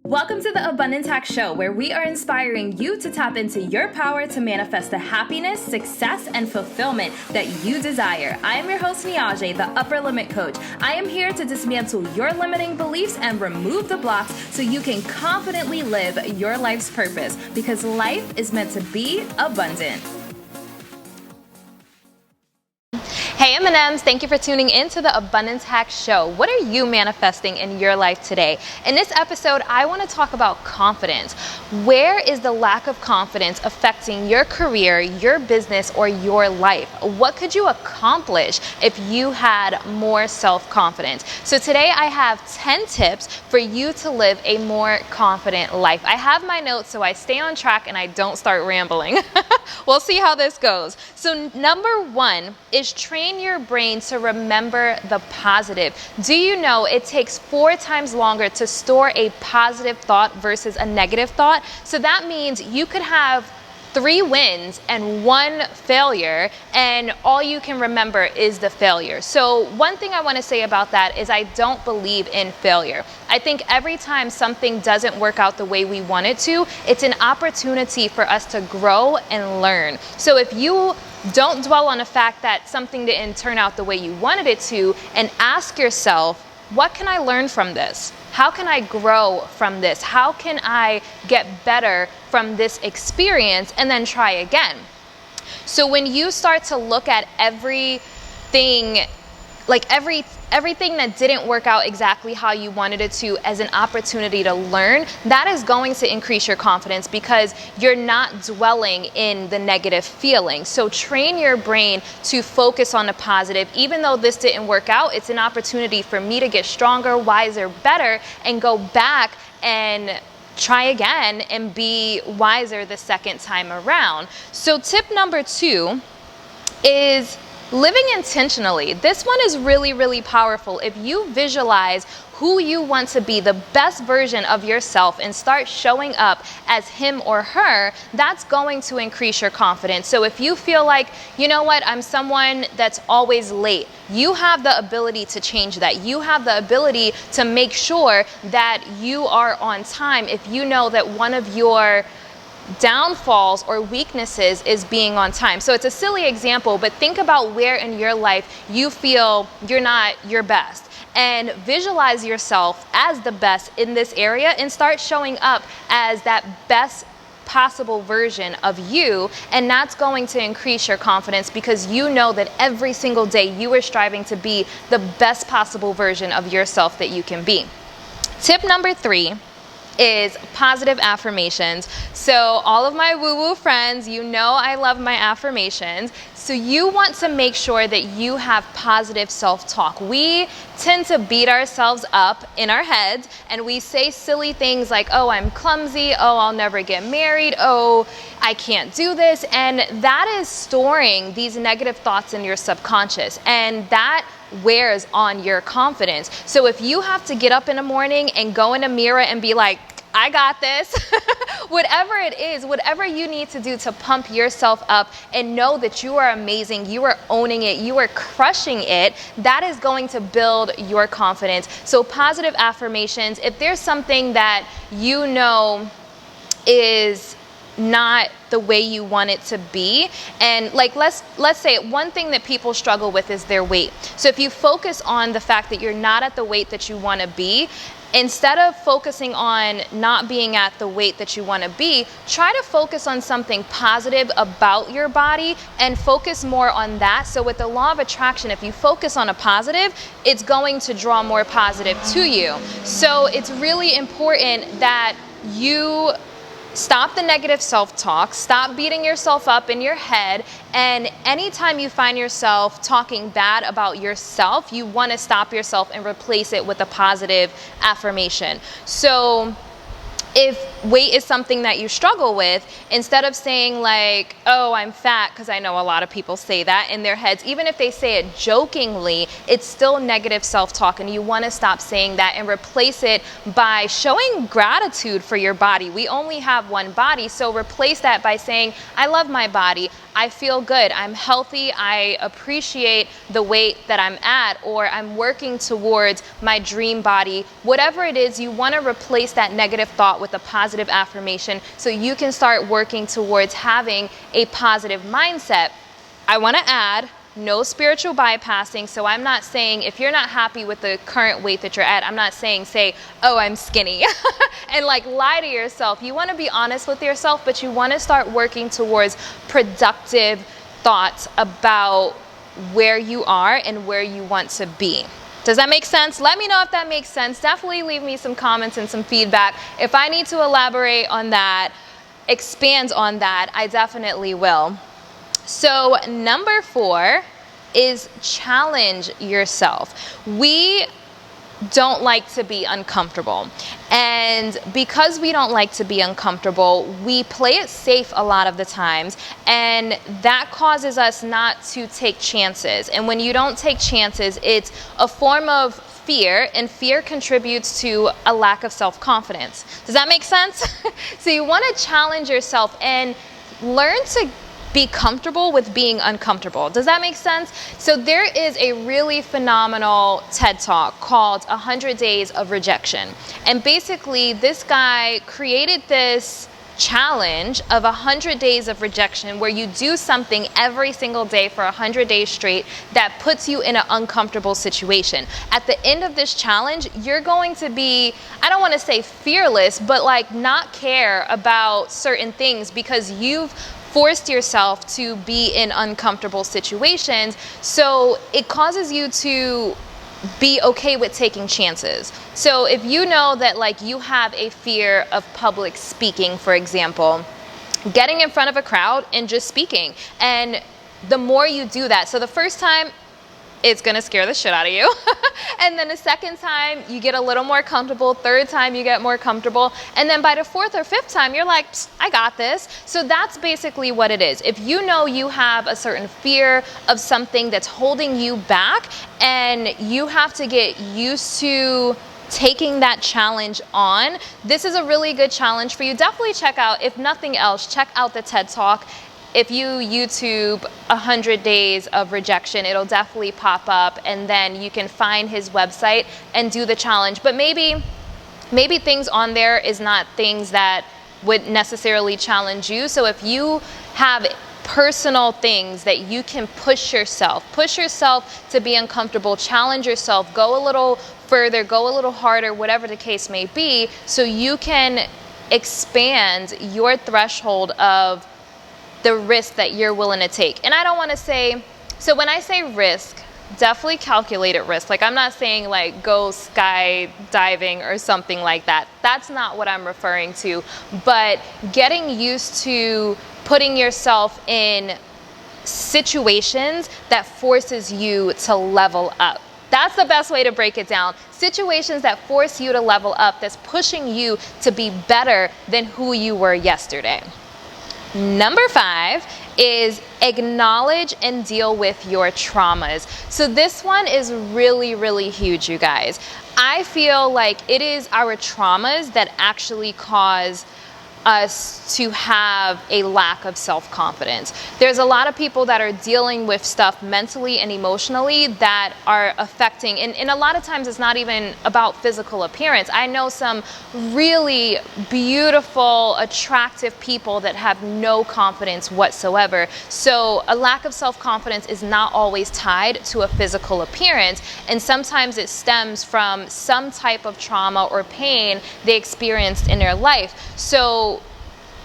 Welcome to the Abundance Hack Show, where we are inspiring you to tap into your power to manifest the happiness, success, and fulfillment that you desire. I am your host, Niajae, the Upper Limit Coach. I am here to dismantle your limiting beliefs and remove the blocks so you can confidently live your life's purpose, because life is meant to be abundant. Hey M&Ms, thank you for tuning in to the Abundance Hack Show. What are you manifesting in your life today? In this episode, I want to talk about confidence. Where is the lack of confidence affecting your career, your business, or your life? What could you accomplish if you had more self-confidence? So today I have 10 tips for you to live a more confident life. I have my notes so I stay on track and I don't start rambling. We'll see how this goes. So number one is train your brain to remember the positive. Do you know it takes 4 times longer to store a positive thought versus a negative thought? So that means you could have 3 wins and 1 failure, and all you can remember is the failure. So one thing I want to say about that is I don't believe in failure. I think every time something doesn't work out the way we want it to, it's an opportunity for us to grow and learn. So if you don't dwell on the fact that something didn't turn out the way you wanted it to, and ask yourself, what can I learn from this? How can I grow from this? How can I get better from this experience, and then try again? So when you start to look at everything that didn't work out exactly how you wanted it to as an opportunity to learn, that is going to increase your confidence because you're not dwelling in the negative feeling. So train your brain to focus on the positive. Even though this didn't work out, it's an opportunity for me to get stronger, wiser, better, and go back and try again and be wiser the second time around. So tip number 2 is living intentionally. This one is really, really powerful. If you visualize who you want to be, the best version of yourself, and start showing up as him or her, that's going to increase your confidence. So if you feel like, you know what, I'm someone that's always late, you have the ability to change that. You have the ability to make sure that you are on time if you know that one of your downfalls or weaknesses is being on time. So it's a silly example, but think about where in your life you feel you're not your best, and visualize yourself as the best in this area and start showing up as that best possible version of you, and that's going to increase your confidence because you know that every single day you are striving to be the best possible version of yourself that you can be. Tip number 3 is positive affirmations. So all of my woo-woo friends, you know I love my affirmations. So you want to make sure that you have positive self-talk. We tend to beat ourselves up in our heads, and we say silly things like, oh, I'm clumsy, oh, I'll never get married, oh, I can't do this. And that is storing these negative thoughts in your subconscious, and that wears on your confidence. So if you have to get up in the morning and go in a mirror and be like, I got this, whatever it is, whatever you need to do to pump yourself up and know that you are amazing, you are owning it, you are crushing it, that is going to build your confidence. So positive affirmations, if there's something that you know is not the way you want it to be, and like let's say one thing that people struggle with is their weight. So if you focus on the fact that you're not at the weight that you want to be, instead of focusing on not being at the weight that you want to be, try to focus on something positive about your body and focus more on that. So with the law of attraction, if you focus on a positive, it's going to draw more positive to you. So it's really important that you stop the negative self-talk, stop beating yourself up in your head, and anytime you find yourself talking bad about yourself, you want to stop yourself and replace it with a positive affirmation. So if weight is something that you struggle with, instead of saying like, oh, I'm fat, because I know a lot of people say that in their heads, even if they say it jokingly, it's still negative self-talk, and you want to stop saying that and replace it by showing gratitude for your body. We only have one body, so replace that by saying, I love my body, I feel good, I'm healthy, I appreciate the weight that I'm at, or I'm working towards my dream body. Whatever it is, you want to replace that negative thought with a positive affirmation so you can start working towards having a positive mindset. I want to add, no spiritual bypassing. So I'm not saying, if you're not happy with the current weight that you're at, I'm not saying, say, oh, I'm skinny and like lie to yourself. You want to be honest with yourself, but you want to start working towards productive thoughts about where you are and where you want to be. Does that make sense? Let me know if that makes sense. Definitely leave me some comments and some feedback. If I need to elaborate on that, expand on that, I definitely will. So number 4 is challenge yourself. We don't like to be uncomfortable. And because we don't like to be uncomfortable, we play it safe a lot of the times. And that causes us not to take chances. And when you don't take chances, it's a form of fear, and fear contributes to a lack of self-confidence. Does that make sense? So you want to challenge yourself and learn to be comfortable with being uncomfortable. Does that make sense? So there is a really phenomenal TED Talk called 100 Days of Rejection. And basically this guy created this challenge of 100 days of rejection where you do something every single day for 100 days straight that puts you in an uncomfortable situation. At the end of this challenge, you're going to be, I don't want to say fearless, but like not care about certain things because you've forced yourself to be in uncomfortable situations. So it causes you to be okay with taking chances. So if you know that like you have a fear of public speaking, for example, getting in front of a crowd and just speaking. And the more you do that, so the first time, it's gonna scare the shit out of you. And then the second time, you get a little more comfortable. Third time, you get more comfortable. And then by the 4th or 5th time, you're like, I got this. So that's basically what it is. If you know you have a certain fear of something that's holding you back, and you have to get used to taking that challenge on, this is a really good challenge for you. Definitely check out, if nothing else, check out the TED Talk. If you YouTube 100 Days of Rejection, it'll definitely pop up, and then you can find his website and do the challenge. But maybe things on there is not things that would necessarily challenge you. So if you have personal things that you can push yourself to be uncomfortable, challenge yourself, go a little further, go a little harder, whatever the case may be, so you can expand your threshold of the risk that you're willing to take. And I don't want to say, so when I say risk, definitely calculated risk. Like I'm not saying like go skydiving or something like that. That's not what I'm referring to. But getting used to putting yourself in situations that forces you to level up. That's the best way to break it down. Situations that force you to level up, that's pushing you to be better than who you were yesterday. Number 5 is acknowledge and deal with your traumas. So this one is really, really huge, you guys. I feel like it is our traumas that actually cause us to have a lack of self-confidence. There's a lot of people that are dealing with stuff mentally and emotionally that are affecting, and a lot of times it's not even about physical appearance. I know some really beautiful, attractive people that have no confidence whatsoever. So a lack of self-confidence is not always tied to a physical appearance, and sometimes it stems from some type of trauma or pain they experienced in their life. So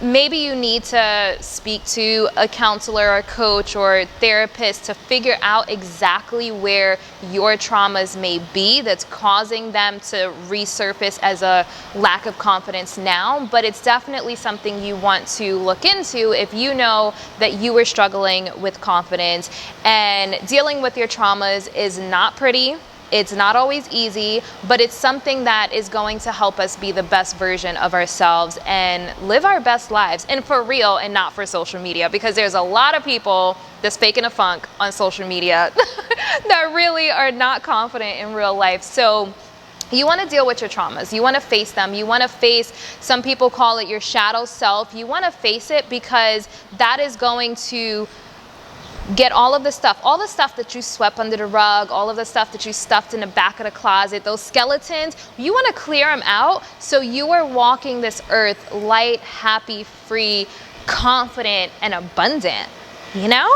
maybe you need to speak to a counselor or coach or therapist to figure out exactly where your traumas may be that's causing them to resurface as a lack of confidence now. But it's definitely something you want to look into if you know that you were struggling with confidence. And dealing with your traumas is not pretty. It's not always easy, but it's something that is going to help us be the best version of ourselves and live our best lives, and for real and not for social media, because there's a lot of people that's faking a funk on social media that really are not confident in real life. So you want to deal with your traumas. You want to face them. You want to face, some people call it your shadow self. You want to face it because that is going to get all the stuff that you swept under the rug, all of the stuff that you stuffed in the back of the closet, those skeletons, you want to clear them out so you are walking this earth light, happy, free, confident, and abundant. You know?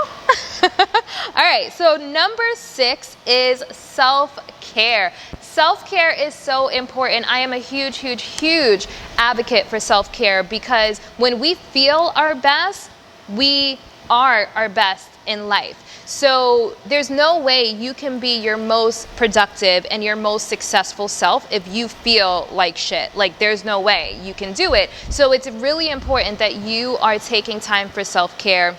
All right, so number 6 is self-care. Self-care is so important. I am a huge, huge, huge advocate for self-care because when we feel our best, we are our best in life. So there's no way you can be your most productive and your most successful self if you feel like shit. Like, there's no way you can do it. So it's really important that you are taking time for self-care.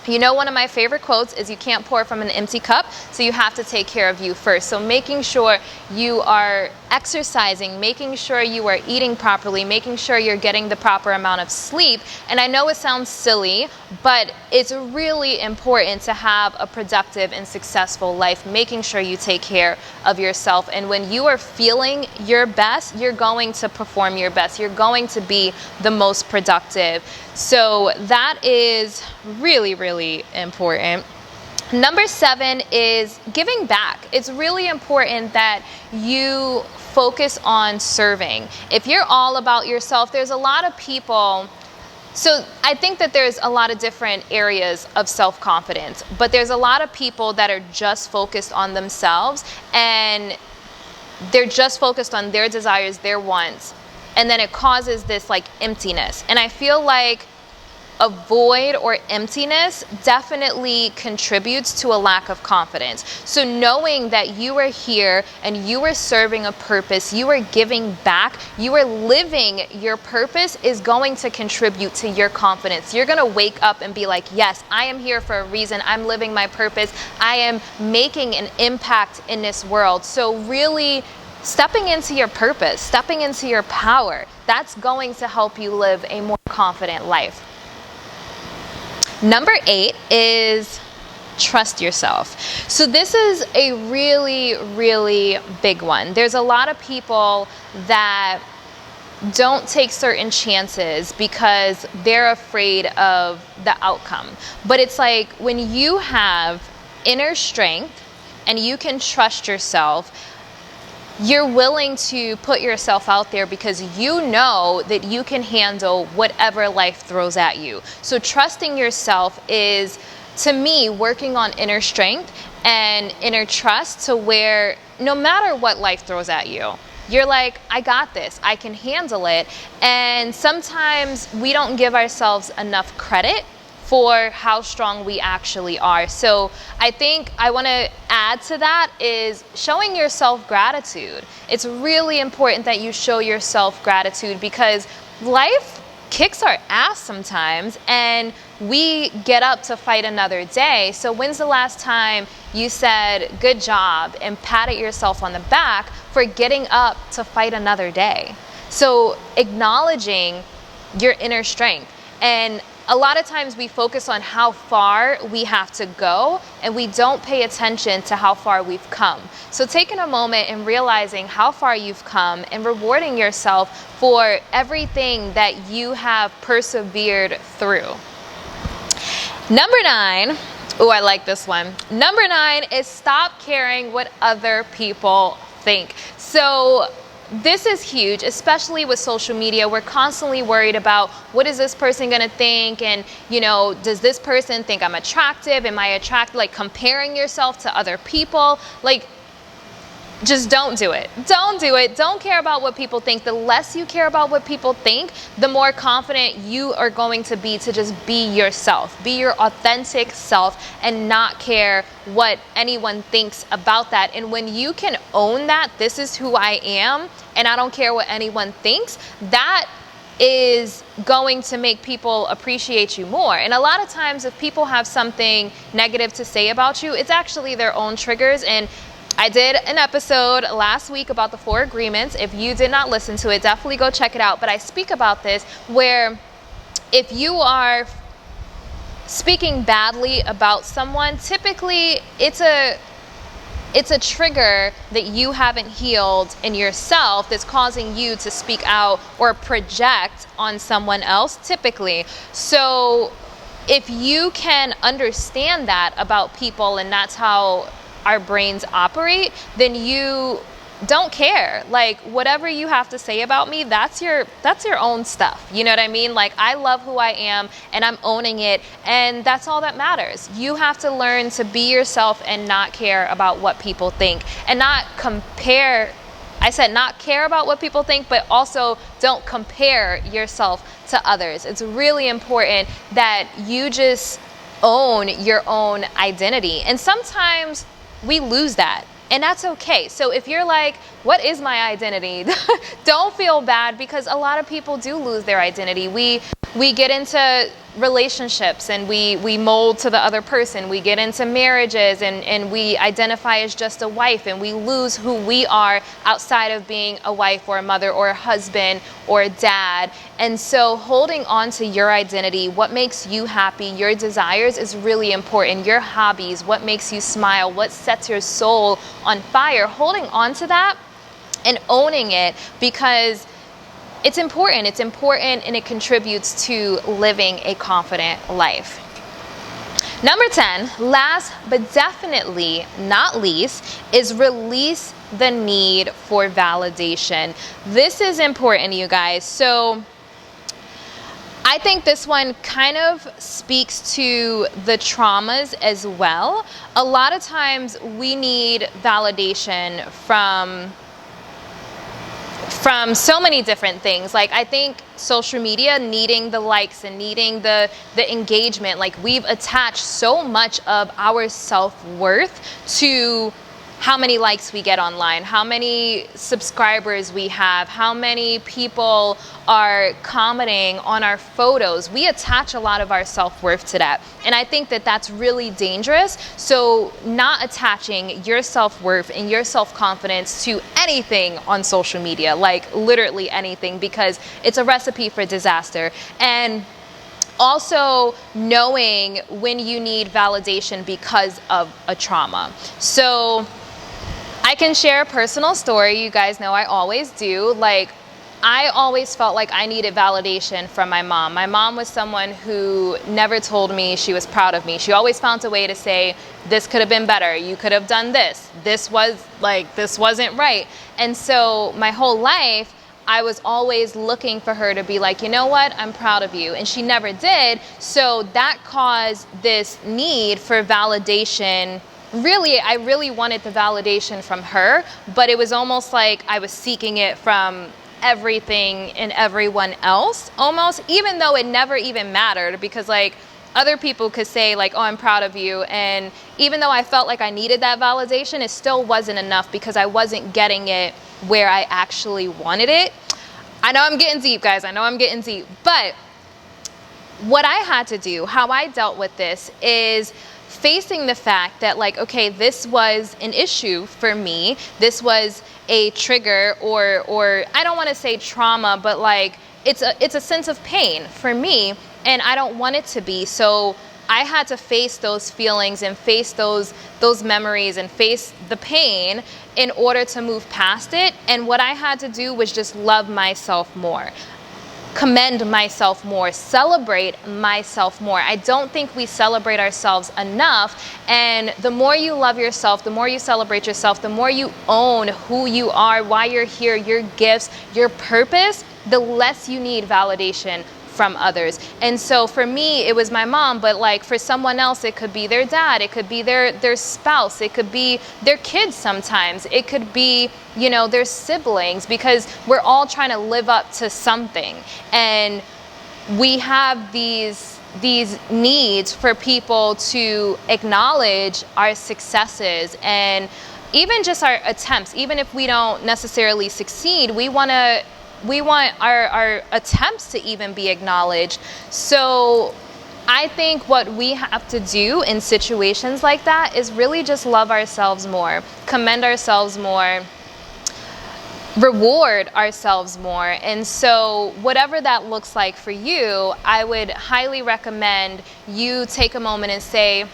You know, one of my favorite quotes is, you can't pour from an empty cup, so you have to take care of you first. So making sure you are exercising, making sure you are eating properly, making sure you're getting the proper amount of sleep. And I know it sounds silly, but it's really important to have a productive and successful life, making sure you take care of yourself. And when you are feeling your best, you're going to perform your best. You're going to be the most productive. So that is really, really important. Number 7 is giving back. It's really important that you focus on serving. If you're all about yourself, there's a lot of people. So I think that there's a lot of different areas of self-confidence, but there's a lot of people that are just focused on themselves, and they're just focused on their desires, their wants, and then it causes this like emptiness. And I feel like a void or emptiness definitely contributes to a lack of confidence. So knowing that you are here and you are serving a purpose, you are giving back, you are living your purpose, is going to contribute to your confidence. You're going to wake up and be like, yes, I am here for a reason. I'm living my purpose. I am making an impact in this world. So really stepping into your purpose, stepping into your power, that's going to help you live a more confident life. Number 8 is trust yourself. So this is a really, really big one. There's a lot of people that don't take certain chances because they're afraid of the outcome. But it's like, when you have inner strength and you can trust yourself, you're willing to put yourself out there because you know that you can handle whatever life throws at you. So trusting yourself is, to me, working on inner strength and inner trust, to where no matter what life throws at you, you're like, I got this, I can handle it. And sometimes we don't give ourselves enough credit for how strong we actually are. So I think I want to add to that is showing yourself gratitude. It's really important that you show yourself gratitude because life kicks our ass sometimes and we get up to fight another day. So when's the last time you said good job and patted yourself on the back for getting up to fight another day? So acknowledging your inner strength. And a lot of times we focus on how far we have to go and we don't pay attention to how far we've come. So taking a moment and realizing how far you've come and rewarding yourself for everything that you have persevered through. Number 9, oh, I like this one. Number 9 is stop caring what other people think. So this is huge, especially with social media. We're constantly worried about, what is this person gonna think? And, you know, does this person think I'm attractive? Am I attractive? Like, comparing yourself to other people. Like, just don't do it. Don't do it. Don't care about what people think. The less you care about what people think, the more confident you are going to be to just be yourself. Be your authentic self and not care what anyone thinks about that. And when you can own that, this is who I am, and I don't care what anyone thinks, that is going to make people appreciate you more. And a lot of times if people have something negative to say about you, it's actually their own triggers. And I did an episode last week about the 4 agreements. If you did not listen to it, definitely go check it out. But I speak about this where if you are speaking badly about someone, typically it's a trigger that you haven't healed in yourself that's causing you to speak out or project on someone else, typically. So if you can understand that about people, and that's how our brains operate, then you don't care. Like, whatever you have to say about me, that's your own stuff. You know what I mean? Like, I love who I am and I'm owning it, and that's all that matters. You have to learn to be yourself and not care about what people think, and not compare. I said not care about what people think, but also don't compare yourself to others. It's really important that you just own your own identity. And sometimes we lose that, and that's okay. So if you're like, what is my identity? Don't feel bad, because a lot of people do lose their identity. We get into relationships and we mold to the other person. We get into marriages and we identify as just a wife, and we lose who we are outside of being a wife or a mother or a husband or a dad. And so holding on to your identity, what makes you happy, your desires, is really important. Your hobbies, what makes you smile, what sets your soul on fire, holding on to that and owning it, because it's important. It's important, and it contributes to living a confident life. Number 10, last but definitely not least, is release the need for validation. This is important, you guys. So I think this one kind of speaks to the traumas as well. A lot of times we need validation from so many different things. Like, I think social media, needing the likes and needing the engagement, like, we've attached so much of our self-worth to how many likes we get online, how many subscribers we have, how many people are commenting on our photos. We attach a lot of our self-worth to that. And I think that that's really dangerous. So not attaching your self-worth and your self-confidence to anything on social media, like literally anything, because it's a recipe for disaster. And also knowing when you need validation because of a trauma. So I can share a personal story. You guys know I always do. Like, I always felt like I needed validation from my mom. My mom was someone who never told me she was proud of me. She always found a way to say, this could have been better. You could have done this. This wasn't right. And so my whole life, I was always looking for her to be like, you know what, I'm proud of you. And she never did. So that caused this need for validation. Really, I really wanted the validation from her, but it was almost like I was seeking it from everything and everyone else, almost, even though it never even mattered, because like other people could say like, oh, I'm proud of you. And even though I felt like I needed that validation, it still wasn't enough, because I wasn't getting it where I actually wanted it. I know I'm getting deep, guys. I know I'm getting deep. But what I had to do, how I dealt with this, is facing the fact that, like, okay, this was an issue for me. This was a trigger, or I don't want to say trauma, but like it's a sense of pain for me, and I don't want it to be. So I had to face those feelings and face those memories and face the pain in order to move past it. And what I had to do was just love myself more, commend myself more, celebrate myself more. I don't think we celebrate ourselves enough. And the more you love yourself, the more you celebrate yourself, the more you own who you are, why you're here, your gifts, your purpose, the less you need validation from others. And so for me, it was my mom, but like for someone else, it could be their dad, it could be their spouse, it could be their kids sometimes, it could be, you know, their siblings, because we're all trying to live up to something. And we have these needs for people to acknowledge our successes, and even just our attempts. Even if we don't necessarily succeed, we want our attempts to even be acknowledged. So I think what we have to do in situations like that is really just love ourselves more, commend ourselves more, reward ourselves more. And so whatever that looks like for you, I would highly recommend you take a moment and say,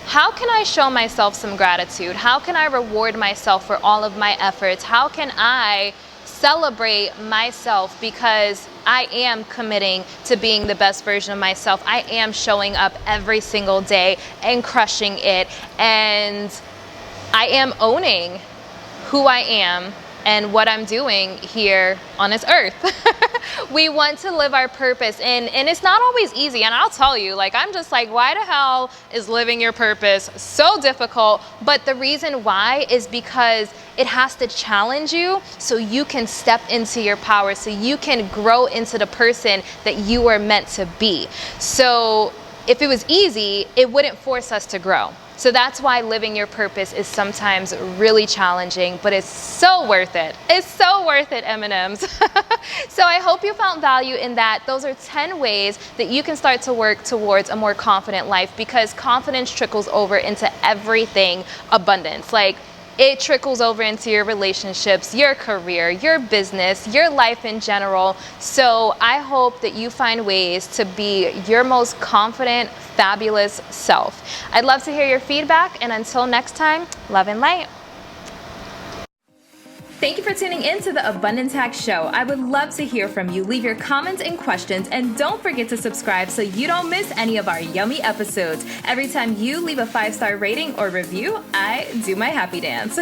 how can I show myself some gratitude? How can I reward myself for all of my efforts? How can I celebrate myself because I am committing to being the best version of myself? I am showing up every single day and crushing it, and I am owning who I am and what I'm doing here on this earth. We want to live our purpose, and it's not always easy. And I'll tell you, like, I'm just like, why the hell is living your purpose so difficult? But the reason why is because it has to challenge you so you can step into your power, so you can grow into the person that you are meant to be. So if it was easy, it wouldn't force us to grow. So that's why living your purpose is sometimes really challenging, but it's so worth it. It's so worth it, M&Ms. So I hope you found value in that. Those are 10 ways that you can start to work towards a more confident life, because confidence trickles over into everything abundance. Like, it trickles over into your relationships, your career, your business, your life in general. So I hope that you find ways to be your most confident, fabulous self. I'd love to hear your feedback, and until next time, love and light. Thank you for tuning in to the Abundance Hack Show. I would love to hear from you. Leave your comments and questions, and don't forget to subscribe so you don't miss any of our yummy episodes. Every time you leave a 5-star rating or review, I do my happy dance.